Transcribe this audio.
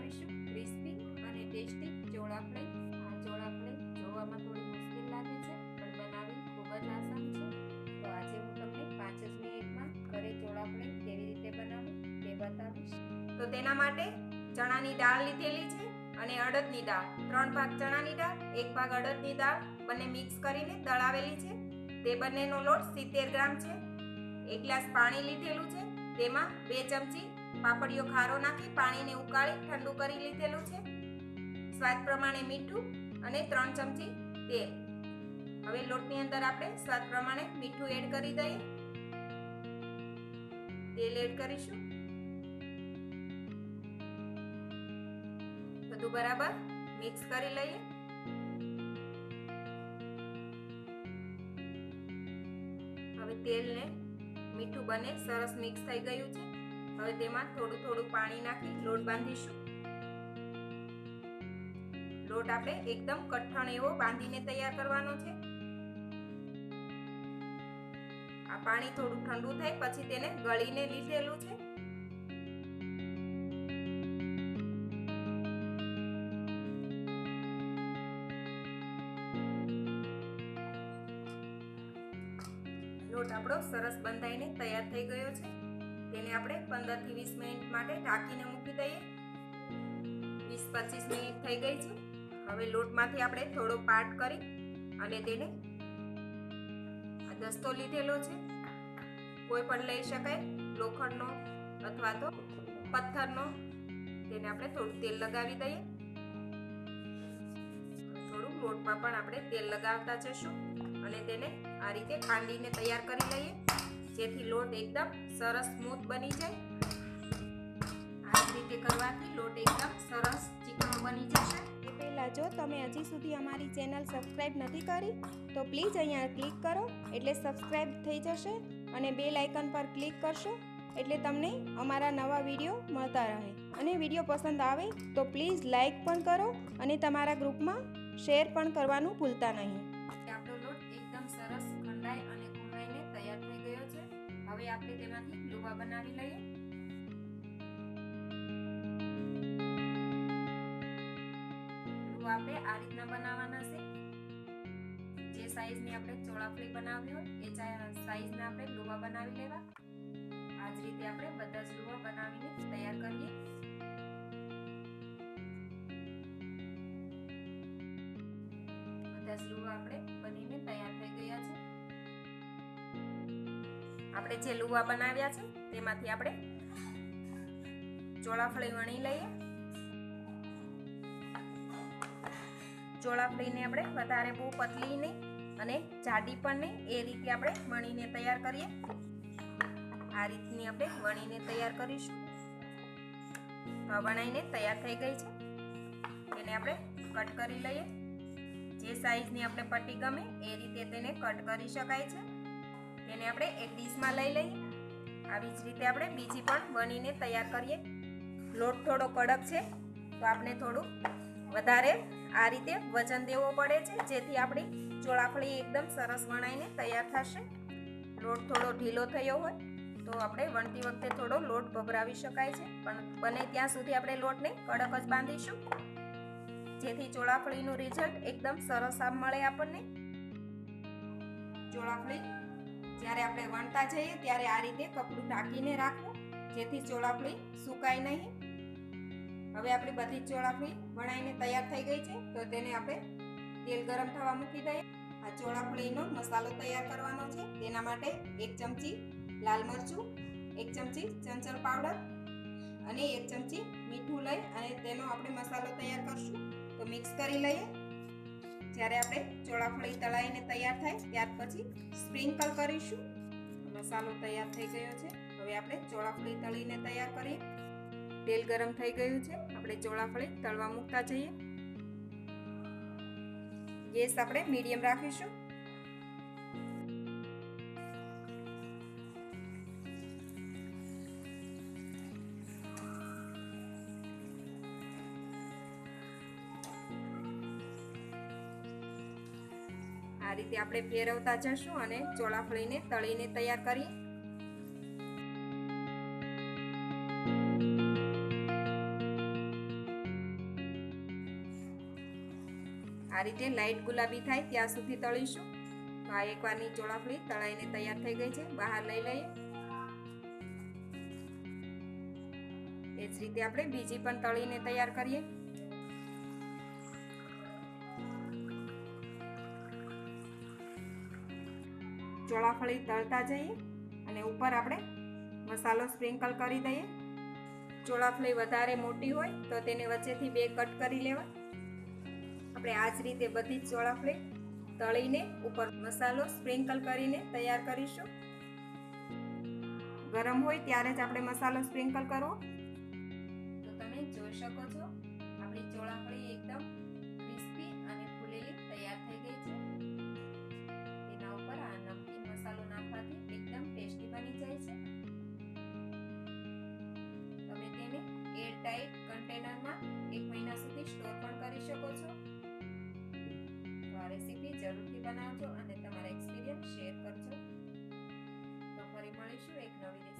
બનાવીશું ક્રિસ્પી અને ટેસ્ટી ચોળાફળી। આ ચોળાફળી જોવામાં થોડી મુશ્કેલ લાગે છે પણ બનાવવી ખૂબ જ આસાન છે। તો આજે હું તમને 5 જ મિનિટમાં ઘરે ચોળાફળી કેવી રીતે બનાવવી તે બતાવીશ। તો તેના માટે ચણાની દાળ લીધેલી છે અને અડદની દાળ, 3 ભાગ ચણાની દાળ 1 ભાગ અડદની દાળ બંને મિક્સ કરીને દળાવેલી છે। તે બંનેનો લોટ 70 ગ્રામ છે। 1 ગ્લાસ પાણી લીધેલું છે, તેમાં 2 ચમચી પાપડીયો ખારો નાખી પાણીને ઉકાળી ઠંડુ કરી લીધેલું છે। સ્વાદ પ્રમાણે મીઠું અને 3 ચમચી તેલ। હવે લોટની અંદર આપણે સ્વાદ પ્રમાણે મીઠું એડ કરી દઈએ, તેલ એડ કરીશું, બધું બરાબર મિક્સ કરી લઈએ। હવે તેલને મીઠું બંને સરસ મિક્સ થઈ ગયું છે। હવે તેમાં થોડું થોડું પાણી નાખી લોટ બાંધીશું। લોટ આપણે એકદમ કઠણ એવો બાંધીને તૈયાર કરવાનો છે। આ પાણી થોડું ઠંડુ થાય પછી તેને ગળીને લીધેલું છે। લોટ આપણો સરસ બંધાઈને તૈયાર થઈ ગયો છે। તેને આપણે 15 થી 20 મિનિટ માટે ઢાંકીને મૂકી દઈએ। 20-25 મિનિટ થઈ ગઈ છે। હવે લોટમાંથી આપણે થોડો પાર્ટ કરી અને તેને આ દસ્તો લીધેલો છે, કોઈ પણ લઈ શકાય, લોખંડનો અથવા તો પથ્થરનો। તેને આપણે થોડું તેલ લગાવી દઈએ। થોડું લોટમાં પણ આપણે તેલ લગાવતા જઈશું અને તેને આ રીતે ખાંડીને તૈયાર કરી લઈએ, જેથી લોટ એકદમ સરસ સ્મૂથ બની જાય। આ રીતે કરવાથી લોટ એકદમ સરસ ચીકણો બની જશે। એ પહેલાં જો તમે હજી સુધી અમારી ચેનલ સબસ્ક્રાઈબ નથી કરી તો પ્લીઝ અહીંયા ક્લિક કરો એટલે સબસ્ક્રાઈબ થઈ જશે અને બેલ આઇકન પર ક્લિક કરશો એટલે તમને અમારા નવા વિડીયો મળતા રહે। અને વિડીયો પસંદ આવે તો પ્લીઝ લાઈક પણ કરો અને તમારા ગ્રુપમાં શેર પણ કરવાનું ભૂલતા નહીં। આપણો લોટ એકદમ સરસ ખંડાઈ અને કૂણાઈને તૈયાર થઈ ગયો છે। હવે આપણે તેમાંથી લુવા બનાવી લઈએ। લુવા આપણે આ રીતના બનાવવાના છે। જે સાઈઝની આપણે ચોળાફળી બનાવવી હોય એ સાઈઝના આપણે લુવા બનાવી લેવા। આ જ રીતે આપણે બધા જ લુવા બનાવીને તૈયાર કરીએ। બધા જ લુવા આપણે બનીને તૈયાર થઈ ગયા છે। આપણે જે લુવા બનાવ્યા છે તેમાંથી આપણે ચોળાફળી વણી લઈએ। ચોળાફળીને આપણે વધારે બહુ પતલી નહીં અને જાડી પણ નહીં, એ રીતે આપણે વણીને તૈયાર કરીએ। આ રીતની આપણે વણીને તૈયાર કરીશું। વણાઈને તૈયાર થઈ ગઈ છે, તેને આપણે કટ કરી લઈએ। જે સાઈઝની આપણે પટ્ટી ગમે એ રીતે તેને કટ કરી શકાય છે। તેને આપણે એક ડીશમાં લઈ લઈએ। આવી જ રીતે આપણે બીજી પણ વણીને તૈયાર કરીએ। લોટ થોડો કડક છે તો આપણે થોડું વધારે આ રીતે વજન દેવો પડે છે, જેથી આપણી ચોળાફળી એકદમ સરસ વણાઈને તૈયાર થશે। લોટ થોડો ઢીલો થયો હોય તો આપણે વણતી વખતે થોડો લોટ ભભરાવી શકાય છે, પણ બને ત્યાં સુધી આપણે લોટને કડક જ બાંધીશું, જેથી ચોળાફળીનું રિઝલ્ટ એકદમ સરસ મળે આપણને। ચોળાફળી જ્યારે આપણે વણતા જઈએ ત્યારે આ રીતે કપડું ઢાંકીને રાખવું, જેથી ચોળાફળી સુકાય નહીં। હવે આપણી બધી ચોળાફળી વણાઈને તૈયાર થઈ ગઈ છે, તો તેને આપણે તેલ ગરમ થવા મૂકી દઈએ। આ ચોળાફળીનો મસાલો તૈયાર કરવાનો છે। તેના માટે 1 ચમચી લાલ મરચું, 1 ચમચી ચંચળ પાવડર અને 1 ચમચી મીઠું લઈ અને તેનો આપણે મસાલો તૈયાર કરશું। તો મિક્સ કરી લઈએ। જ્યારે આપણે ચોળાફળી તળાઈને તૈયાર થાય ત્યાર પછી સ્પ્રિંકલ કરીશું। મસાલો તૈયાર થઈ ગયો છે। હવે આપણે ચોળાફળી તળીને તૈયાર કરીએ। તેલ ગરમ થઈ ગયું છે, આપણે ચોળાફળી તળવા મૂકતા જઈએ। ગેસ આપણે મીડિયમ રાખીશું। આ રીતે આપણે ફેરવતા જશું અને ચોળાફળીને તળીને તૈયાર કરીએ। આ રીતે લાઈટ ગુલાબી થાય ત્યાં સુધી તળીશું. તો આ એકવારની ચોળાફળી તળાઈને તૈયાર થઈ ગઈ છે. બહાર લઈ લઈએ. એ જ રીતે આપણે બીજી પણ તળીને તૈયાર કરીએ. ચોળાફળી તળતા જઈએ અને ઉપર આપણે મસાલો સ્પ્રિંકલ કરી દઈએ. ચોળાફળી વધારે મોટી હોય તો તેને વચ્ચેથી 2 કટ કરી લેવા. આપણે આ જ રીતે બધી જ ચોળાફળી તળીને ઉપર મસાલો સ્પ્રિંકલ કરીને તૈયાર કરીશું. ગરમ હોય ત્યારે જ આપણે મસાલો સ્પ્રિંકલ કરવો. તો તમે જોઈ શકો છો આપણી ચોળાફળી એકદમ ક્રિસ્પી અને ફૂલેલી તૈયાર થઈ ગઈ છે. તેના ઉપર આ નમકીન મસાલો નાખવાથી એકદમ ટેસ્ટી બની જાય છે. તમે તેને એરટાઇટ કન્ટેનરમાં 1 મહિના સુધી સ્ટોર પણ કરી શકો છો. તો આ રેસીપી જરૂરથી બનાવજો અને તમારા એક્સપિરિયન્સ શેર કરજો. તો ફરી મળીશું એક નવી રેસીપી